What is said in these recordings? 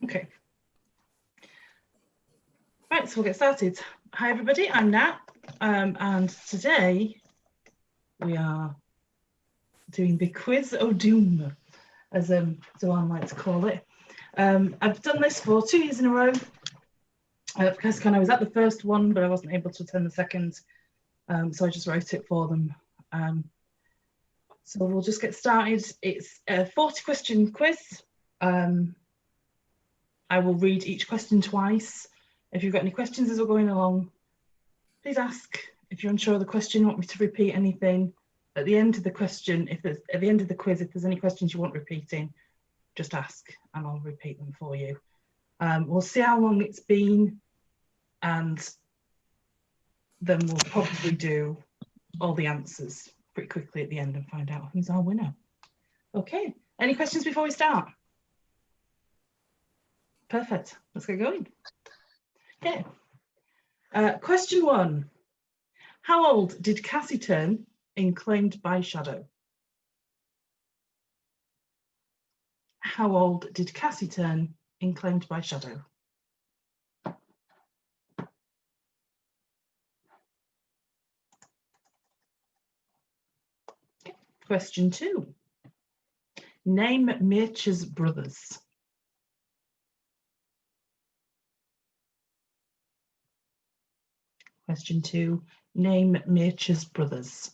Okay. Right, so we'll get started. Hi everybody, I'm Nat, and today we are doing the quiz of doom, as Zoan likes to call it. I've done this for 2 years in a row, because I was at the first one, but I wasn't able to attend the second, so I just wrote it for them. So we'll just get started. It's a 40-question quiz. I will read each question twice. If you've got any questions as we're going along, please ask. If you're unsure of the question, want me to repeat anything, at the end of the question, at the end of the quiz, if there's any questions you want repeating, just ask and I'll repeat them for you. We'll see how long it's been, and then we'll probably do all the answers pretty quickly at the end and find out who's our winner. Okay, any questions before we start? Perfect, let's get going. Okay, question 1. How old did Cassie turn in Claimed by Shadow? How old did Cassie turn in Claimed by Shadow? Okay. Question 2. Name Mircea's brothers. Question 2. Name Mircea's brothers.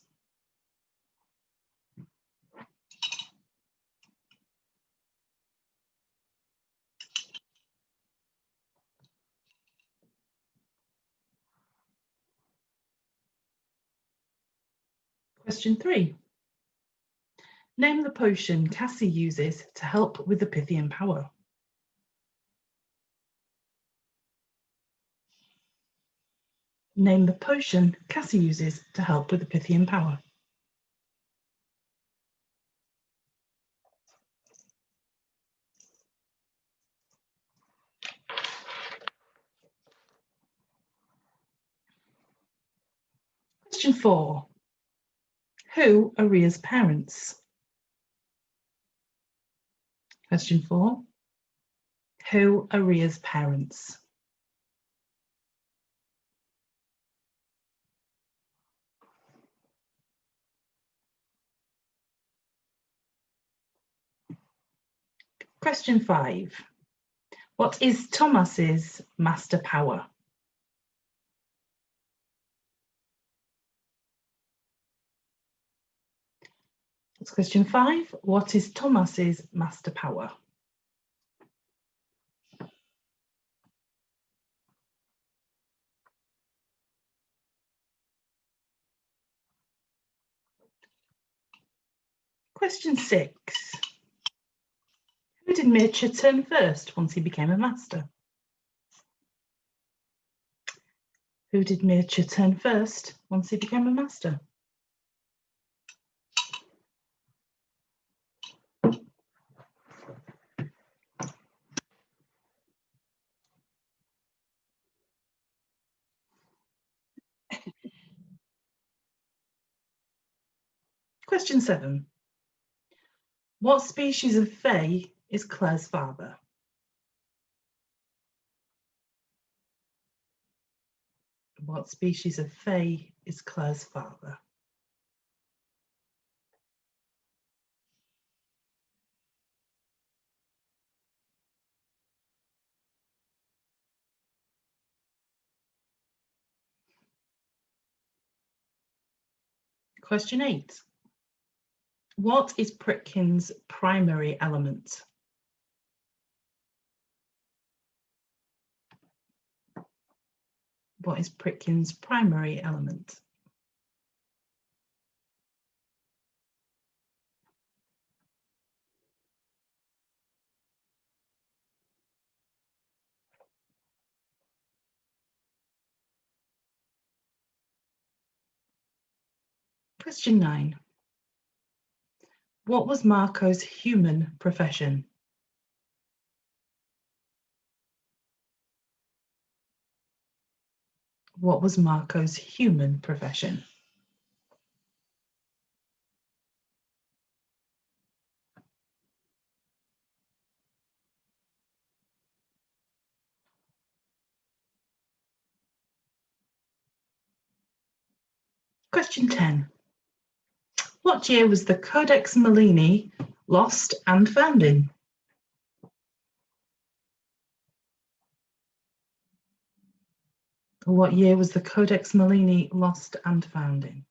Question 3. Name the potion Cassie uses to help with the Pythian power. Name the potion Cassie uses to help with the Pythian power. Question 4. Who are Rhea's parents? Question 4. Who are Rhea's parents? Question 5. What is Thomas's master power? That's question 5. What is Thomas's master power? Question 6. Who did Mircea turn first once he became a master? Who did Mircea turn first once he became a master? Question 7. What species of fae is Claire's father? What species of fae is Claire's father? Question 8. What is Pritkin's primary element? What is Pritkin's primary element? Question 9. What was Marco's human profession? What was Marco's human profession? Question 10. What year was the Codex Melini lost and found in? What year was the Codex Melini lost and found in?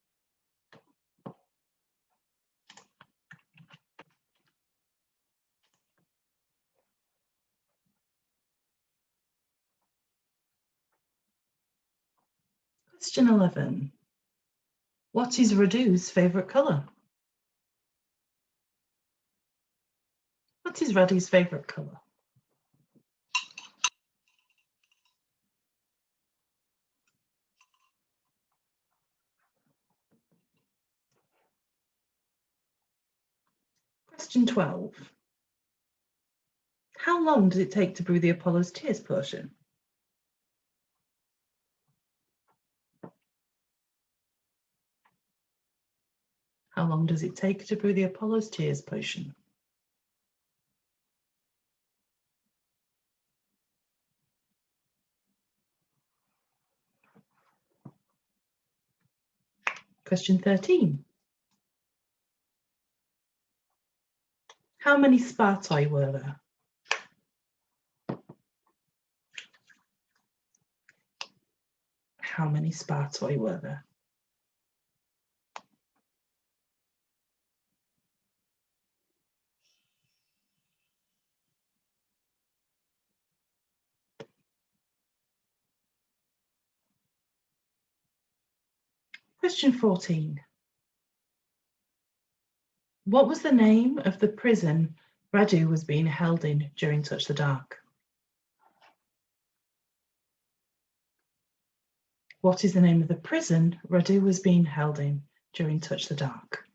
Question 11. What is Radu's favourite colour? What is Radu's favourite colour? Question 12. How long does it take to brew the Apollo's Tears potion? How long does it take to brew the Apollo's Tears potion? Question 13. How many Spartoi were there? How many Spartoi were there? Question 14. What was the name of the prison Radu was being held in during Touch the Dark? What is the name of the prison Radu was being held in during Touch the Dark?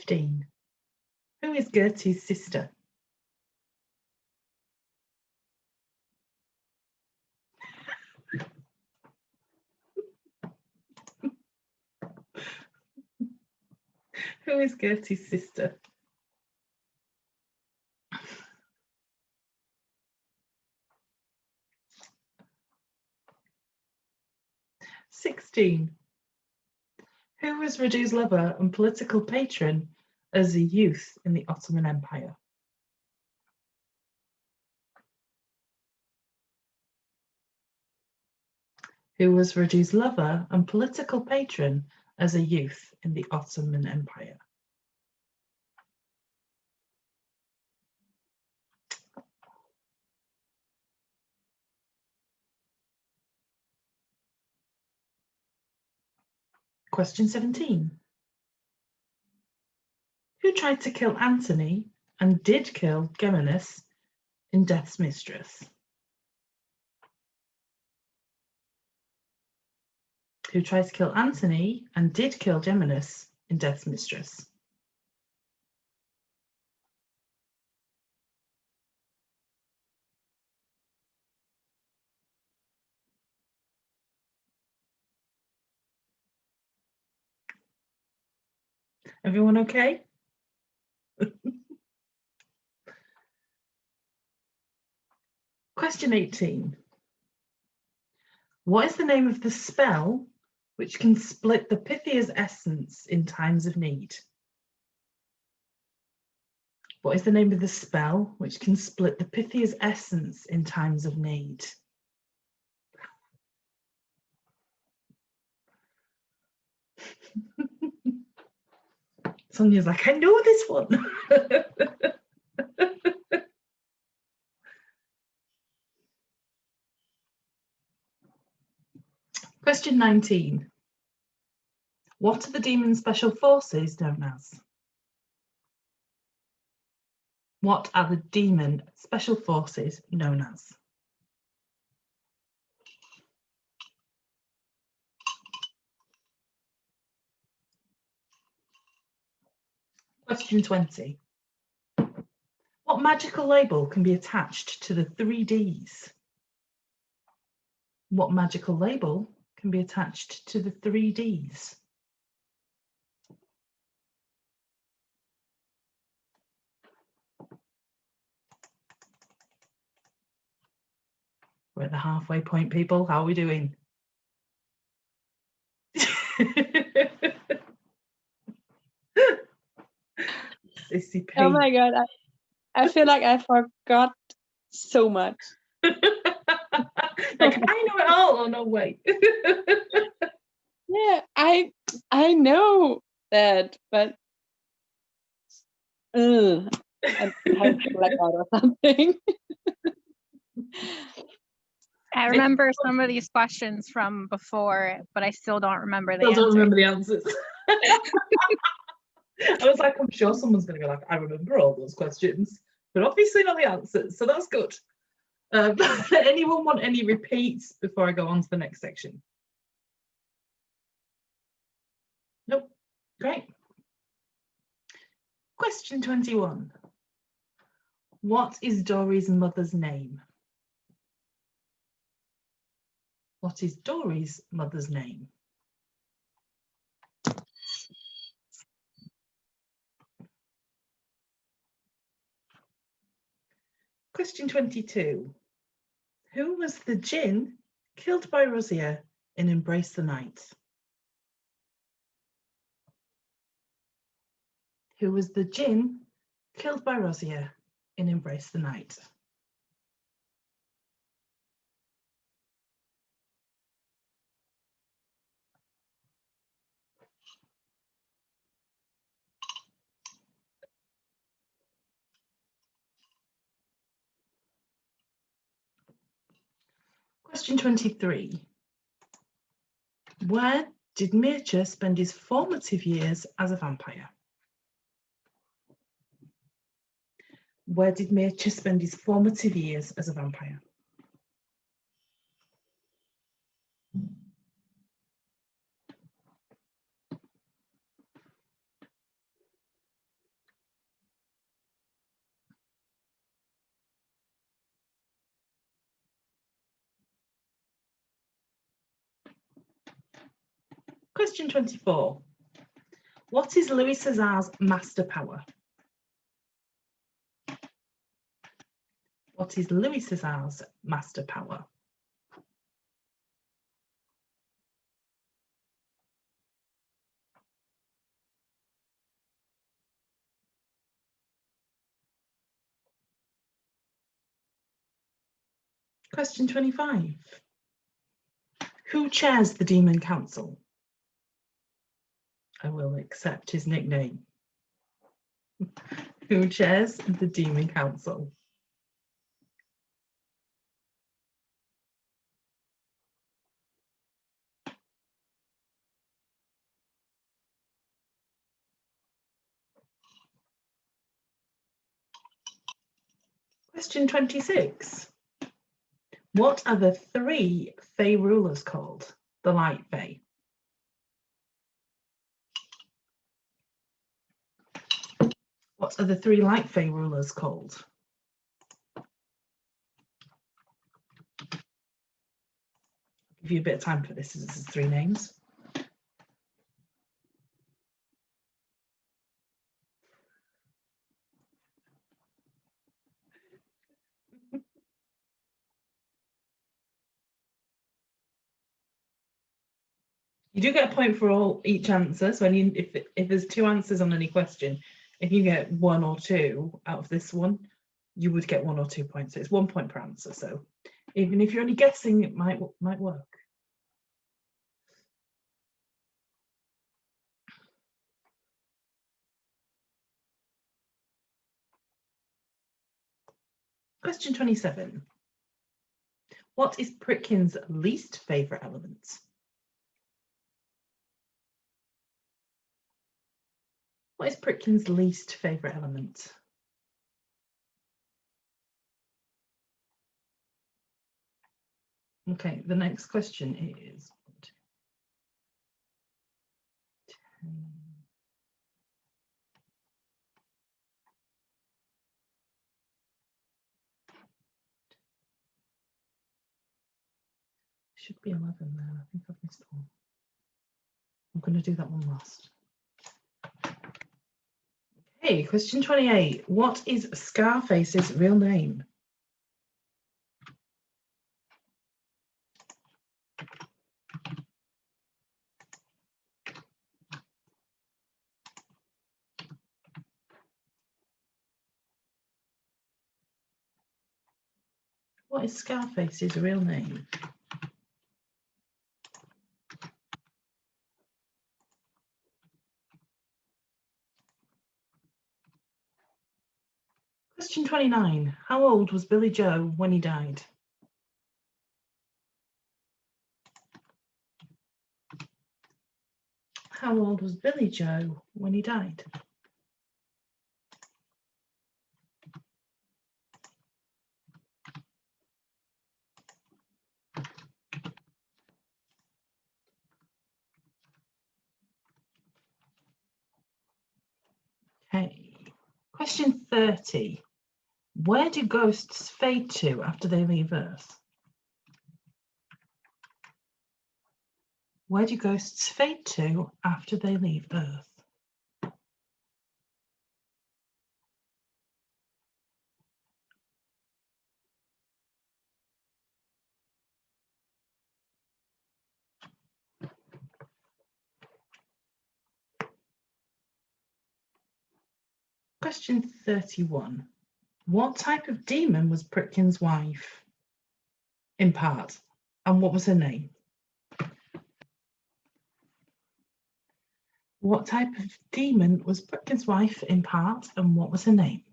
(15) Who is Gertie's sister? Who is Gertie's sister? (16) Who was Radu's lover and political patron as a youth in the Ottoman Empire? Who was Radu's lover and political patron as a youth in the Ottoman Empire? Question 17. Who tried to kill Antony and did kill Geminus in Death's Mistress? Who tried to kill Antony and did kill Geminus in Death's Mistress? Everyone okay? Question 18. What is the name of the spell which can split the Pythia's essence in times of need? What is the name of the spell which can split the Pythia's essence in times of need? Sonia's like, I know this one. Question 19. What are the demon special forces known as? What are the demon special forces known as? Question 20. What magical label can be attached to the 3Ds? What magical label can be attached to the 3Ds? We're at the halfway point, people. How are we doing? Sissy P. Oh my god, I feel like I forgot so much. Like, I know it all. Oh, no, wait. Yeah, I know that, but I have blackout or something. I remember some of these questions from before, but I still don't remember the Still don't answers. remember the answers. I was like, I'm sure someone's going to be like, I remember all those questions, but obviously not the answers, so that's good. Anyone want any repeats before I go on to the next section? Nope. Great. Question 21. What is Dory's mother's name? What is Dory's mother's name? Question 22. Who was the djinn killed by Rosier in Embrace the Night? Who was the djinn killed by Rosier in Embrace the Night? Question 23. Where did Mircea spend his formative years as a vampire? Where did Mircea spend his formative years as a vampire? Question 24. What is Louis Cesar's master power? What is Louis Cesar's master power? Question 25. Who chairs the Demon Council? I will accept his nickname. Who chairs the Demon Council? Question 26. What are the three Fae rulers called? The Light Fae. What are the three Light Fae rulers called? I'll give you a bit of time for this, as this is three names. You do get a point for each answer. So if there's two answers on any question, if you get one or two out of this one, you would get 1 or 2 points. So it's 1 point per answer. So even if you're only guessing, it might work. Question 27. What is Pritkin's least favourite element? What is Pritkin's least favourite element? Okay, the next question is 10. Should be 11 there. I think I've missed one. I'm going to do that one last. Okay, question 28. What is Scarface's real name? What is Scarface's real name? Question 29. How old was Billy Joe when he died? How old was Billy Joe when he died? Okay. Question 30. Where do ghosts fade to after they leave Earth? Where do ghosts fade to after they leave Earth? Question 31. What type of demon was Pritkin's wife in part, and what was her name? What type of demon was Pritkin's wife in part, and what was her name?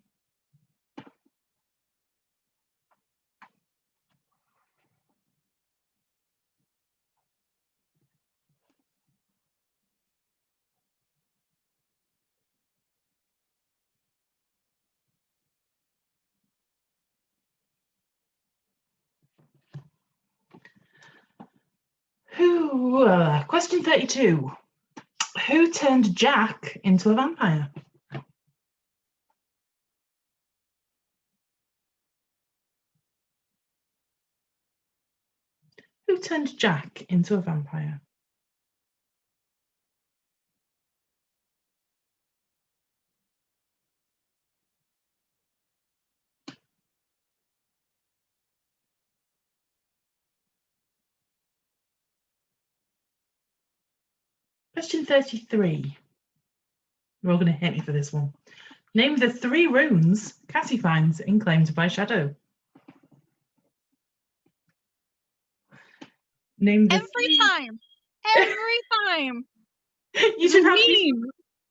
Question 32. Who turned Jack into a vampire? Who turned Jack into a vampire? Question 33. You're all going to hit me for this one. Name the 3 runes Cassie finds in Claimed by Shadow. Name the Every time. you should have Mean.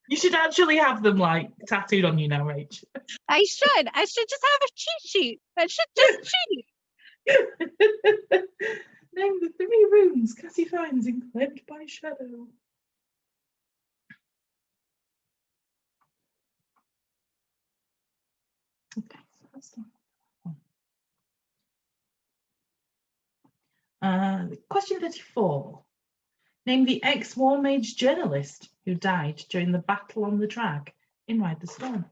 you should actually have them like tattooed on you now, Rach. I should just have a cheat sheet. I should just cheat. Name the 3 runes Cassie finds in Claimed by Shadow. Okay, so that's the one. Question 34. Name the ex-war mage journalist who died during the battle on the drag in Ride the Storm.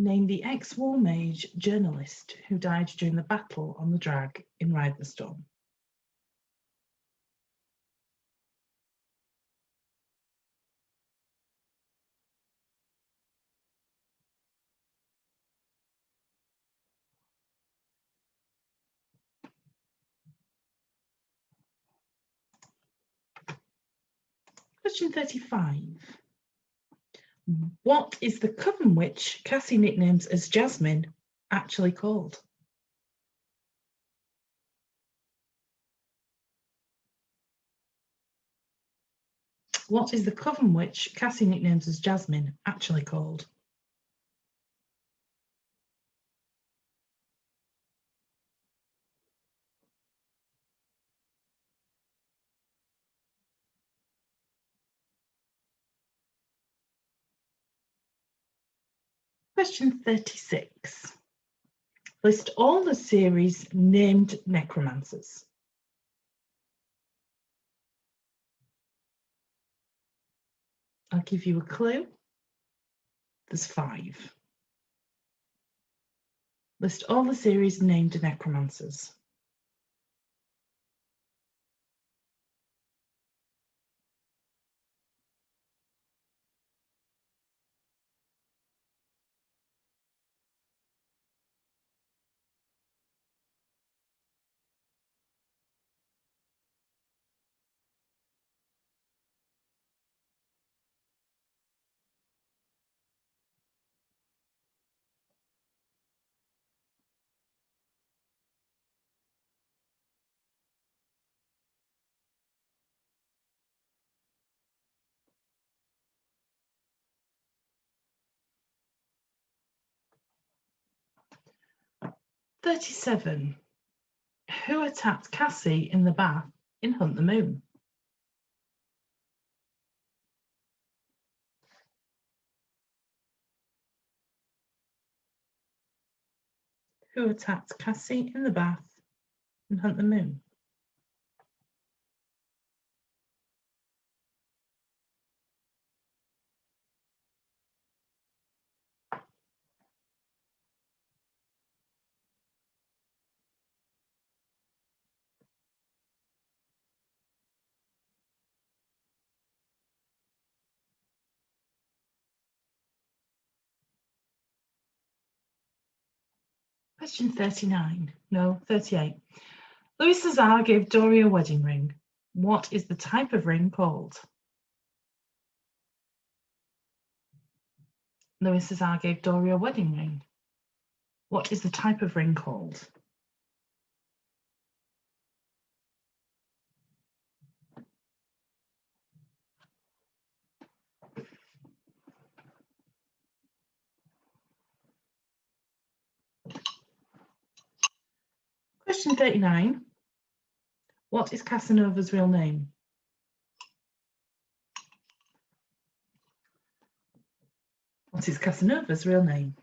Name the ex-war mage journalist who died during the battle on the drag in Ride the Storm. Question 35. What is the coven witch Cassie nicknames as Jasmine actually called? What is the coven witch Cassie nicknames as Jasmine actually called? Question 36. List all the series named necromancers. I'll give you a clue. There's 5. List all the series named necromancers. 37. Who attacked Cassie in the bath in Hunt the Moon? Who attacked Cassie in the bath in Hunt the Moon? Question 39. No, 38. Louis Cesar gave Dory a wedding ring. What is the type of ring called? Louis Cesar gave Dory a wedding ring. What is the type of ring called? Question 39. What is Casanova's real name? What is Casanova's real name?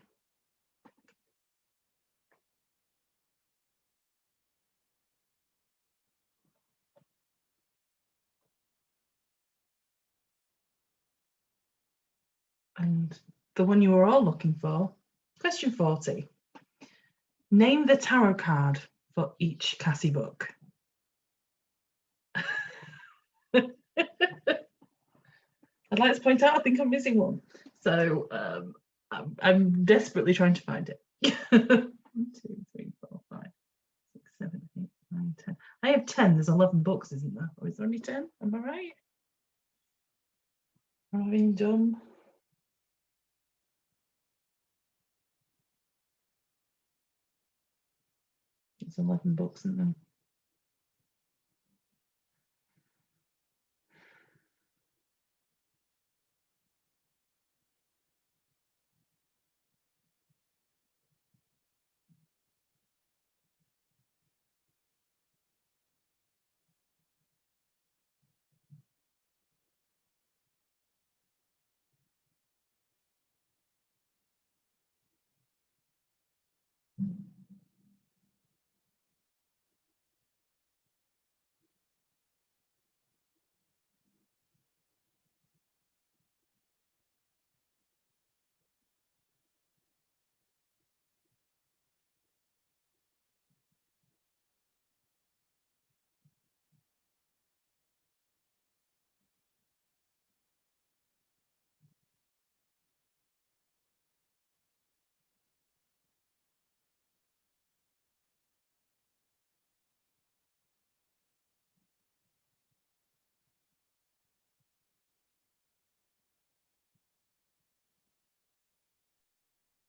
And the one you were all looking for, question 40. Name the tarot card for each Cassie book. I'd like to point out, I think I'm missing one. So I'm desperately trying to find it. 1, 2, 3, 4, 5, 6, 7, 8, 9, 10. I have 10. There's 11 books, isn't there? Or is there only 10? Am I right? Am I being dumb? It's 11 books, isn't there?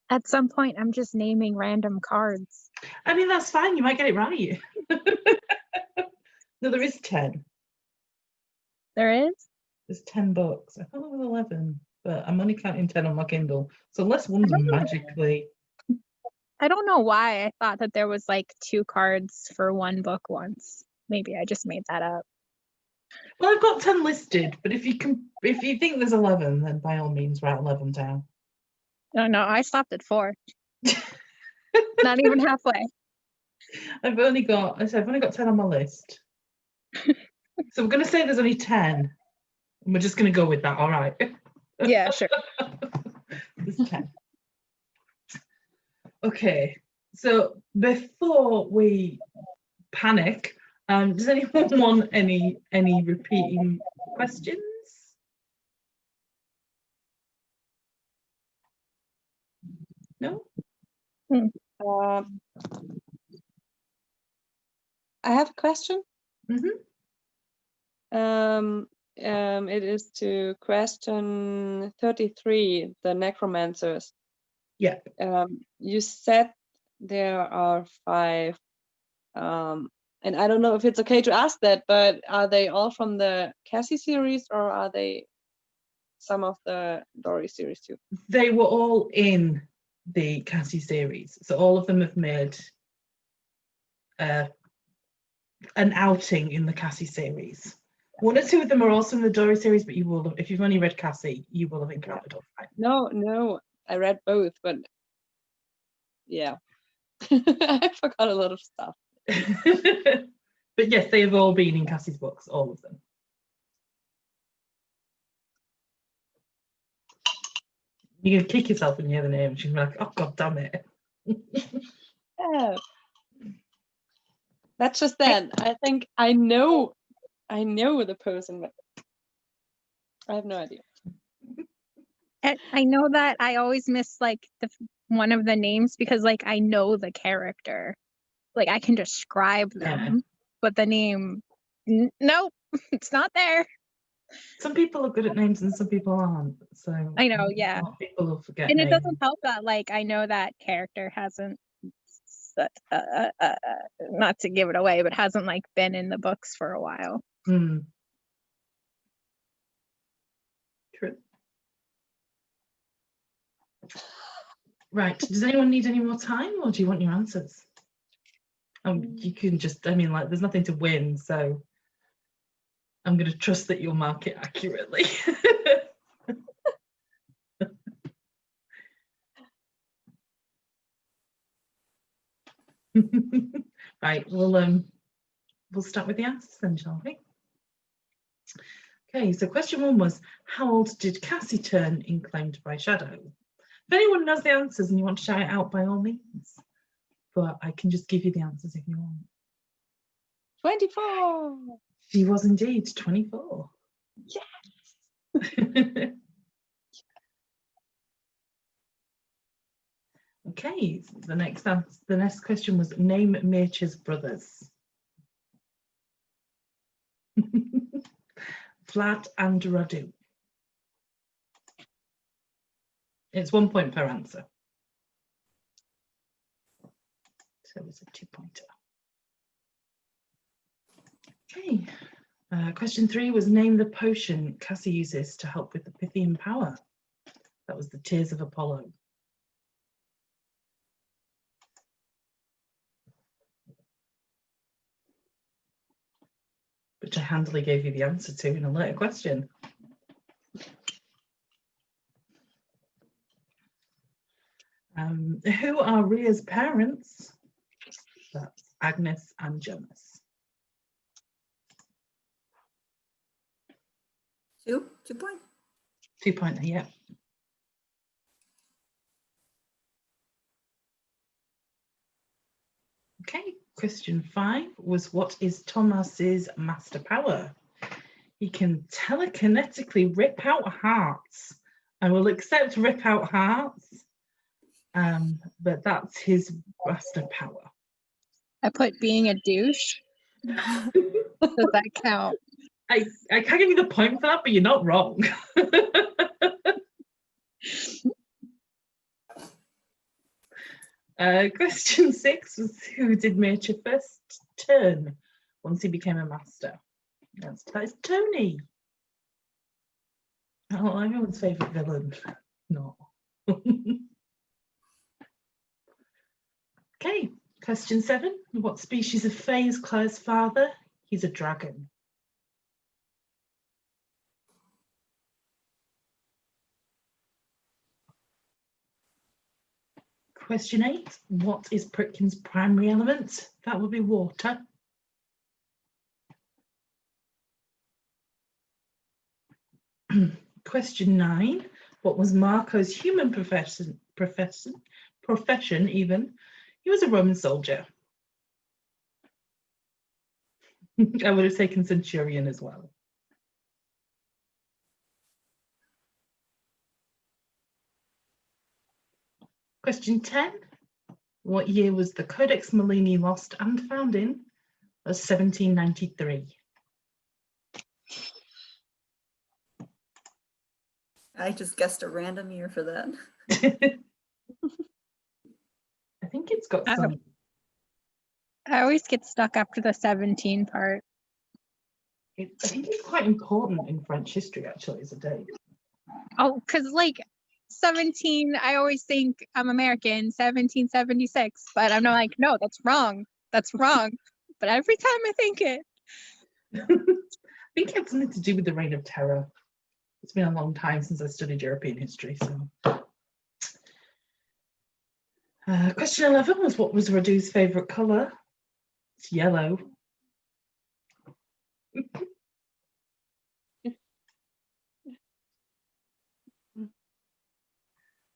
At some point, I'm just naming random cards. I mean, that's fine. You might get it right. No, there is 10. There is? There's 10 books. I thought there was 11, but I'm only counting 10 on my Kindle. So unless one's magically... I don't know why I thought that there was like 2 cards for one book once. Maybe I just made that up. Well, I've got 10 listed, but if you think there's 11, then by all means write 11 down. No, I stopped at 4. Not even halfway. I've only got 10 on my list. So we're going to say there's only 10. And we're just going to go with that, all right? Yeah, sure. There's 10. Okay, so before we panic, does anyone want any repeating questions? No? I have a question. Mm-hmm. It is to question 33, the necromancers. Yeah. You said there are 5, and I don't know if it's okay to ask that, but are they all from the Cassie series, or are they some of the Dory series too? They were all in the Cassie series, so all of them have made an outing in the Cassie series. One or two of them are also in the Dory series, but you will have, if you've only read Cassie, you will have encountered all five. No, I read both, but yeah, I forgot a lot of stuff. But yes, they have all been in Cassie's books, all of them. You're gonna kick yourself when you hear the name. She's like, oh god damn it. Yeah. That's just then. I think I know the person, but I have no idea. I know that I always miss like one of the names because like I know the character, like I can describe them, but the name, nope, it's not there. Some people are good at names and some people aren't. So I know, yeah. People will forget And names. it doesn't help that like I know that character hasn't, not to give it away, but hasn't like been in the books for a while. Mm. True. Right. Does anyone need any more time, or do you want your answers? You can just, I mean, like, there's nothing to win, so I'm going to trust that you'll mark it accurately. Right. We'll start with the answers then, shall we? Okay. So question 1 was, how old did Cassie turn in Claimed by Shadow? If anyone knows the answers and you want to shout it out, by all means. But I can just give you the answers if you want. 24. She was indeed 24. Yes. Okay, the next question was, name Mircea's brothers. Vlad and Radu. It's 1 point per answer. So it's a 2-pointer. Okay. Question 3 was, name the potion Cassie uses to help with the Pythian power. That was the Tears of Apollo. Which I handily gave you the answer to in a later question. Who are Rhea's parents? That's Agnes and Jonas. 2 point. 2-pointer, yeah. Okay, question 5 was, what is Thomas's master power? He can telekinetically rip out hearts. I will accept rip out hearts, but that's his master power. I put being a douche. Does that count? I can't give you the point for that, but you're not wrong. Question 6 was, who did Mircea first turn once he became a master? That is Tony. Oh, everyone's favourite villain. No. Okay, question 7. What species of fae is Claire's father? He's a dragon. Question 8. What is Pritkin's primary element? That would be water. Question 9. What was Marco's human profession even? He was a Roman soldier. I would have taken centurion as well. Question 10. What year was the Codex Melini lost and found in? That's 1793. I just guessed a random year for that. I think it's got some. I always get stuck after the 17 part. I think it's quite important in French history, actually, as a date. Oh, because like 17, I always think I'm American, 1776, but I'm not like, no, that's wrong. that's wrong. But every time I think it. I think it had something to do with the Reign of Terror. It's been a long time since I studied European history, so. Question 11 was, what was Radu's favourite colour? It's yellow.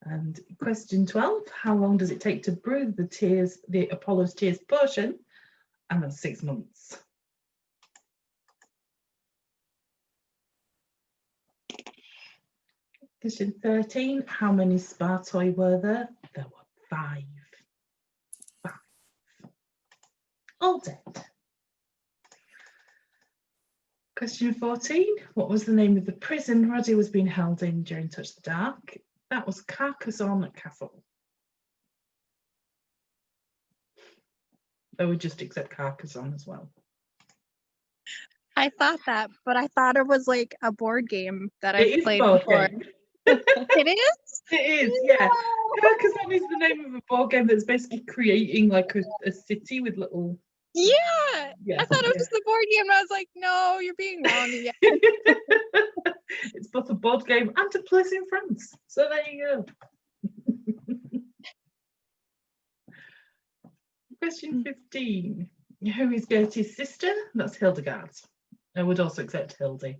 And question 12, how long does it take to brew the Apollo's Tears potion? And that's 6 months. Question 13, how many Spartoi were there? There were 5. 5. All dead. Question 14, what was the name of the prison Rosy was being held in during Touch the Dark? That was Carcassonne Castle. I would just accept Carcassonne as well. I thought that, but I thought it was like a board game that It I've is played board before. game. It is? It is, yeah. Carcassonne is the name of a board game that's basically creating like a city with little. Yeah. Yeah, I thought it was the board game. And I was like, no, you're being wrong again. It's both a board game and a place in France. So there you go. Question 15. Who is Gertie's sister? That's Hildegard. I would also accept Hildy.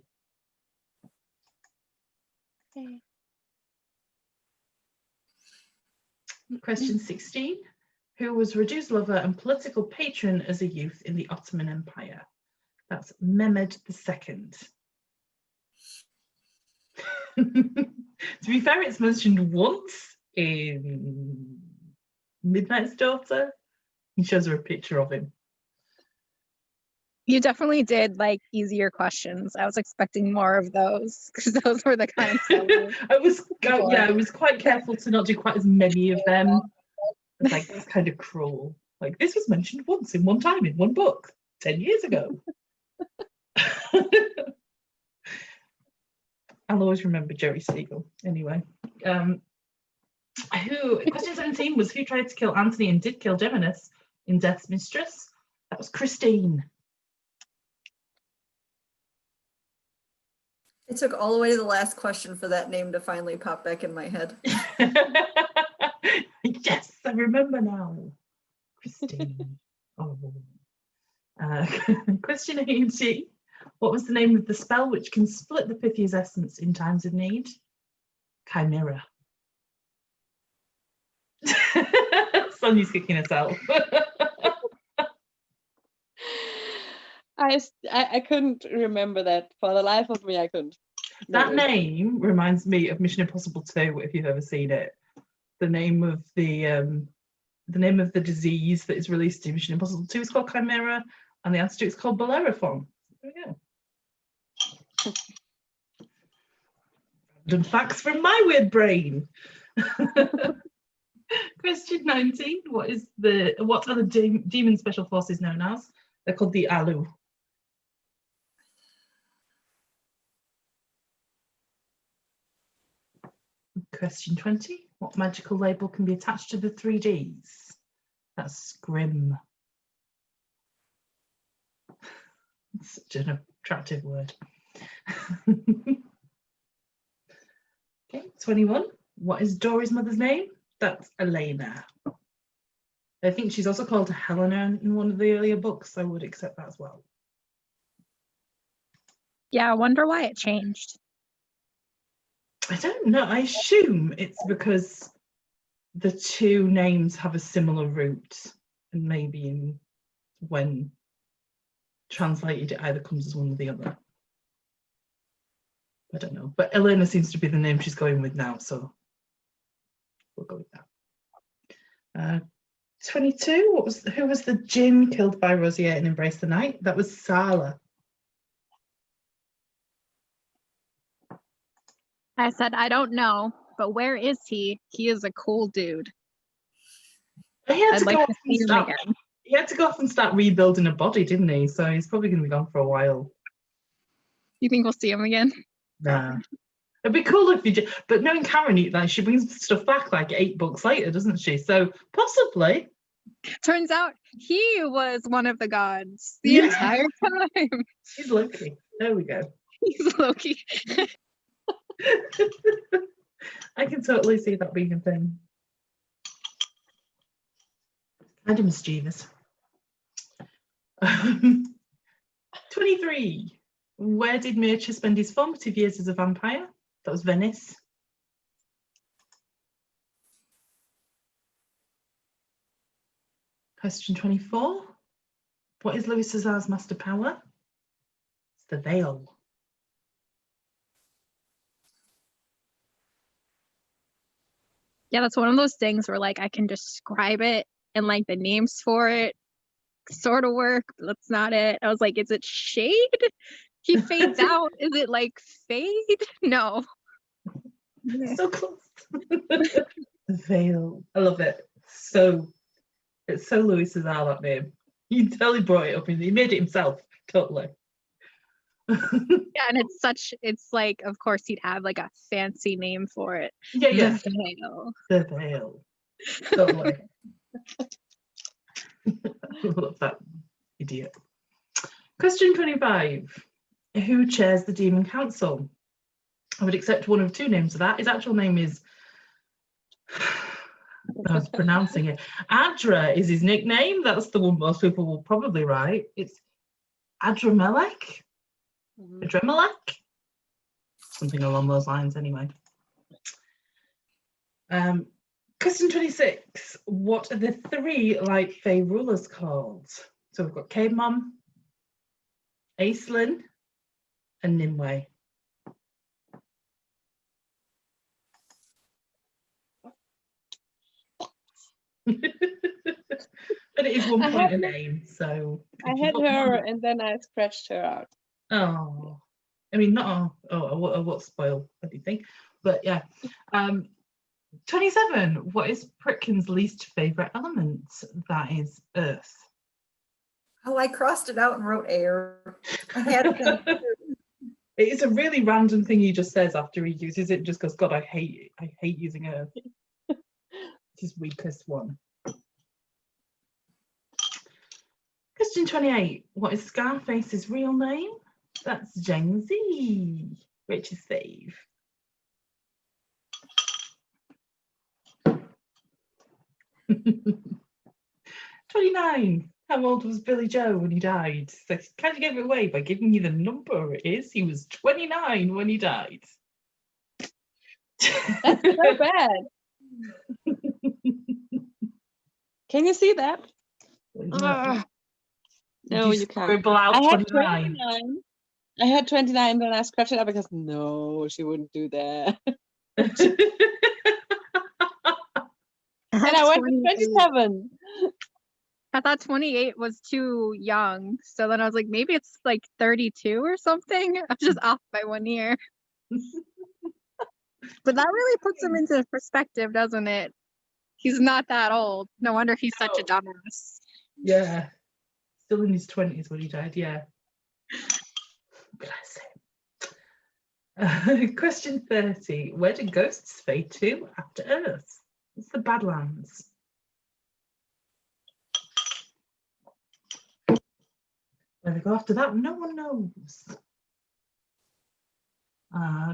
Okay. Question 16. Who was Radu's lover and political patron as a youth in the Ottoman Empire? That's Mehmed II. To be fair, it's mentioned once in Midnight's Daughter. He shows her a picture of him. You definitely did like easier questions. I was expecting more of those because those were the kinds that were I was quite careful to not do quite as many of them. It's like, that's kind of cruel. Like, this was mentioned once in one time in one book 10 years ago. I'll always remember Jerry Siegel. Anyway, question 17 was, who tried to kill Antony and did kill Geminus in Death's Mistress? That was Christine. It took all the way to the last question for that name to finally pop back in my head. Yes, I remember now. Christine. Oh. Question 18. What was the name of the spell which can split the Pythia's essence in times of need? Chimera. Sonia's kicking herself. I couldn't remember that for the life of me. I couldn't. That name reminds me of Mission Impossible 2, if you've ever seen it. The name of the disease that is released in Mission Impossible 2 is called Chimera, and the antidote is called Bellerophon. There we go. Random facts from my weird brain. Question 19. What are the demon special forces known as? They're called the Alu. Question 20. What magical label can be attached to the 3Ds? That's Scrim. It's such an attractive word. Okay, 21. What is Dory's mother's name? That's Elena. I think she's also called Helena in one of the earlier books. I would accept that as well. Yeah, I wonder why it changed. I don't know. I assume it's because the two names have a similar root, and maybe when translated, it either comes as one or the other. I don't know. But Elena seems to be the name she's going with now, so we'll go with that. 22. Who was the djinn killed by Rosier and Embrace the Night? That was Sala. I said, I don't know, but where is he? He is a cool dude. He had I'd to like go to off and see him start. again. He had to go off and start rebuilding a body, didn't he? So he's probably going to be gone for a while. You think we'll see him again? Nah. It'd be cool if you did, but knowing Karen, like, she brings stuff back like 8 books later, doesn't she? So possibly. Turns out he was one of the gods the Yeah. entire time. He's Loki. There we go. He's Loki. I can totally see that being a thing. Kind of mischievous. 23. Where did Mircea spend his formative years as a vampire? That was Venice. Question 24. What is Louis Caesar's master power? It's the veil. Yeah, that's one of those things where like I can describe it and like the names for it sort of work, but that's not it. I was like, is it shade? He fades out. Is it like fade? No. So close. The veil. I love it. So it's so Louis Caesar, that name. He totally brought it up and he made it himself. Totally. Yeah, and it's like, of course he'd have like a fancy name for it. Yeah, yeah. The veil. The veil. Totally. I love that idiot. Question 25. Who chairs the Demon Council? I would accept one of two names of that. His actual name is, I was pronouncing it. Adra is his nickname. That's the one most people will probably write. It's Adramelech? Adramelech? Something along those lines anyway. Question 26. What are the three Light Fae rulers called? So we've got Caedmon, Aeslinn, and Nimue. But it is one point a name, so I had her and then I scratched her out. Oh, I mean, not I won't spoil anything, but yeah. 27. What is Pritkin's least favorite element? That is earth. Oh, I crossed it out and wrote air. I had it. It is a really random thing he just says after he uses it. Just goes, God, I hate using earth. It's his weakest one. Question 28. What is Scarface's real name? That's Zheng Zi, Rich's fave. $29. How old was Billy Joe when he died? So kind of gave it away by giving you the number it is. He was 29 when he died. That's so bad. Can you see that? No, you can't. Scribble out I had 29. 29. I had 29, then I scratched it out because no, she wouldn't do that. And I went with 27. I thought 28 was too young. So then I was like, maybe it's like 32 or something. I was just off by 1 year. But that really puts him into perspective, doesn't it? He's not that old. No wonder he's such a dumbass. Yeah. Still in his 20s when he died, yeah. Bless him. Question 30. Where do ghosts fade to after Earth? It's the Badlands. Where they go after that, no one knows.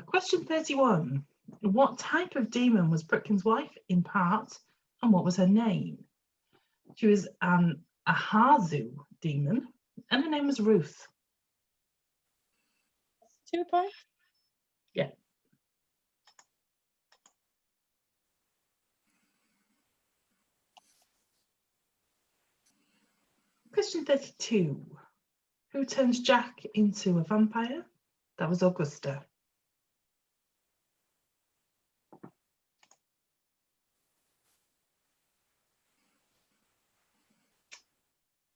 Question 31. What type of demon was Pritkin's wife in part, and what was her name? She was an Ahazu demon, and her name was Ruth. 2 points? Yeah. Question 32. Who turned Jack into a vampire? That was Augusta.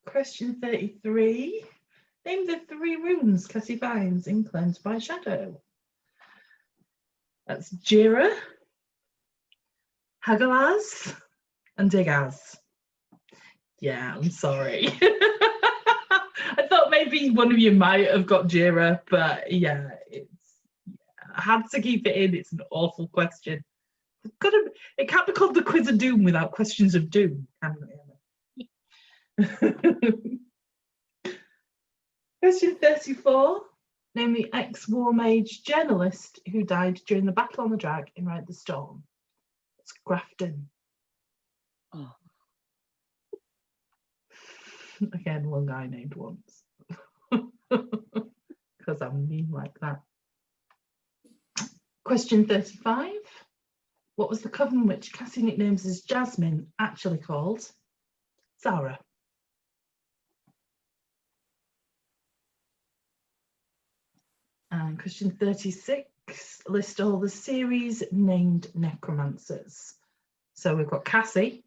Question 33. Name the 3 runes Cassie finds in Cleansed by Shadow. That's Jira, Hagalaz, and Digaz. Yeah, I'm sorry. I thought maybe one of you might have got Jira, but yeah, I had to keep it in. It's an awful question. It can't be called the Quiz of Doom without questions of doom, can it? Question 34. Name the ex-war mage journalist who died during the battle on the drag in Ride the Storm. It's Grafton. Oh. Again, one guy named once. Because I'm mean like that. Question 35. What was the coven which Cassie nicknames as Jasmine actually called? Zara. And question 36. List all the series named necromancers. So we've got Cassie,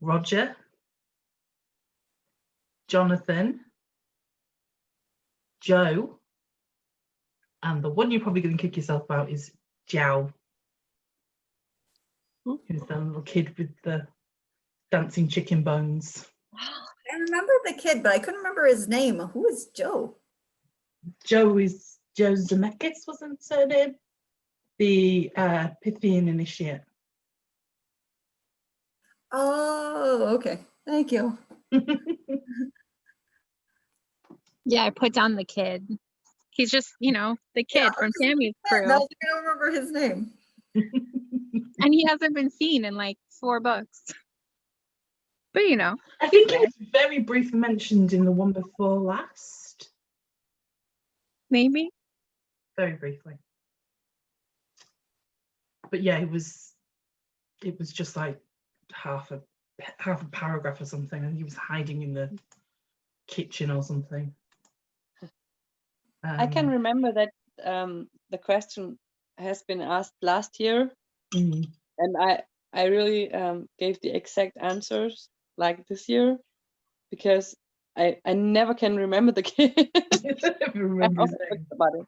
Roger, Jonathan, Joe, and the one you're probably going to kick yourself about is Jiao. Who's the little kid with the dancing chicken bones. I remember the kid, but I couldn't remember his name. Who is Joe? Joe Zemeckis, wasn't his surname? The Pythian initiate. Oh, okay. Thank you. Yeah, I put down the kid. He's just, you know, the kid from Sammy's crew. No, I don't remember his name. And he hasn't been seen in like 4 books. But you know, I think he was very briefly mentioned in the one before last. maybe. Very briefly. But yeah, it was just like half a paragraph or something, and he was hiding in the kitchen or something. I can remember that the question has been asked last year, and I really gave the exact answers like this year, because I never can remember the kid. I remember his name. About it.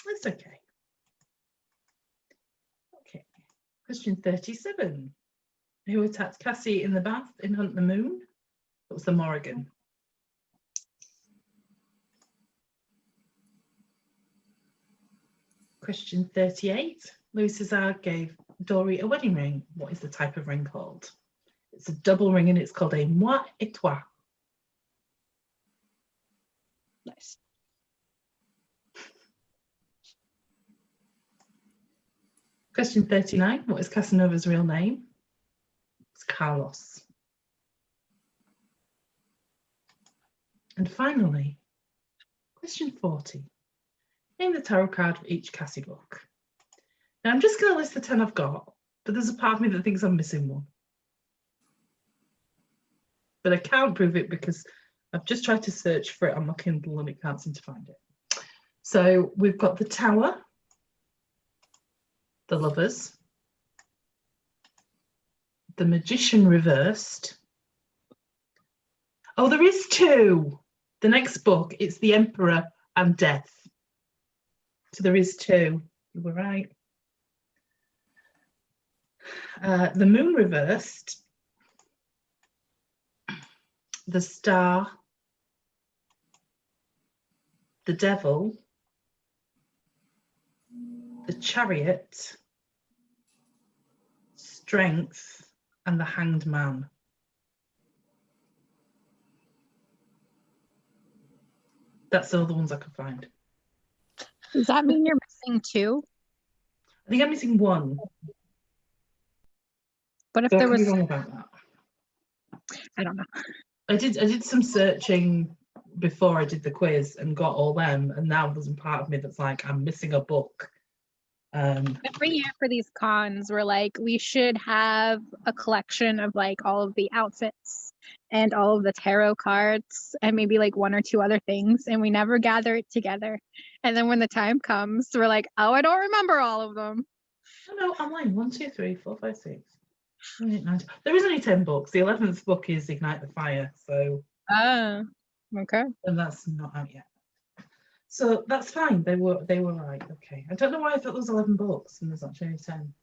That's okay. Okay. Question 37. Who attacked Cassie in the bath in Hunt the Moon? It was the Morrigan. Question 38. Louis Cesar gave Dory a wedding ring. What is the type of ring called? It's a double ring and it's called a moi et toi. Nice. Question 39. What is Casanova's real name? It's Carlos. And finally, question 40. Name the tarot card for each Cassie book. Now I'm just going to list the 10 I've got, but there's a part of me that thinks I'm missing one. But I can't prove it because I've just tried to search for it on my Kindle and it can't seem to find it. So we've got the Tower, the Lovers, the Magician reversed. Oh, there is 2. The next book, it's the Emperor and Death. So there is 2. You were right. The Moon reversed, the Star, the Devil, the Chariot, Strength, and the Hanged Man. That's all the ones I could find. Does that mean you're missing 2? I think I'm missing 1. But if But I there could be was, wrong about that. I don't know. I did some searching before I did the quiz and got all them, and now there's a part of me that's like, I'm missing a book. Every year for these cons, we're like, we should have a collection of like all of the outfits and all of the tarot cards and maybe like 1 or 2 other things, and we never gather it together. And then when the time comes, we're like, oh, I don't remember all of them. Oh no, I'm lying. 1, 2, 3, 4, 5, 6, 7, 8, 9, 10. There is only 10 books. The 11th book is Ignite the Fire, so Okay. and that's not out yet. So that's fine. They were right. Okay. I don't know why I thought there was 11 books and there's actually only 10.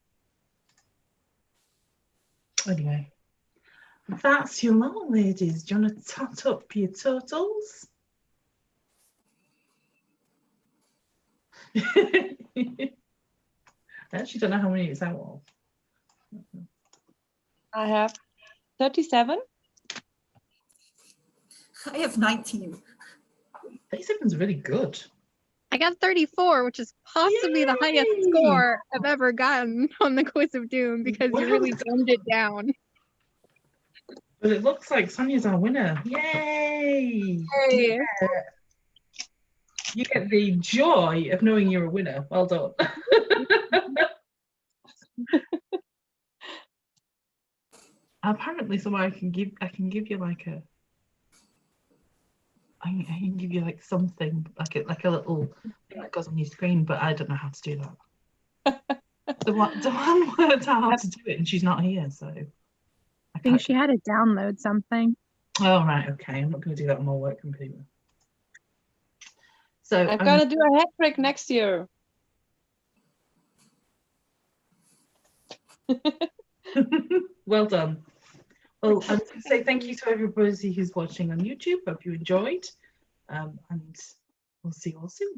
Anyway, that's your lot, ladies. Do you want to tot up your totals? I actually don't know how many it's out of. I have 37? I have 19. 37's really good. I got 34, which is possibly the highest Yay! score I've ever gotten on the Quiz of Doom because you really Wow. dumbed it down. But it looks like Sonia's our winner. Yay! Hey. You get the joy of knowing you're a winner. Well done. Apparently, somewhere I can give you like a. I can give you like something like a little thing that goes on your screen, but I don't know how to do that. The one worked out how to do it, and she's not here, so I think she had to download something. Oh right, okay. I'm not going to do that on my work computer. So I've got to do a hat trick next year. Well done. Well, I'm going to say thank you to everybody who's watching on YouTube. Hope you enjoyed, and we'll see you all soon.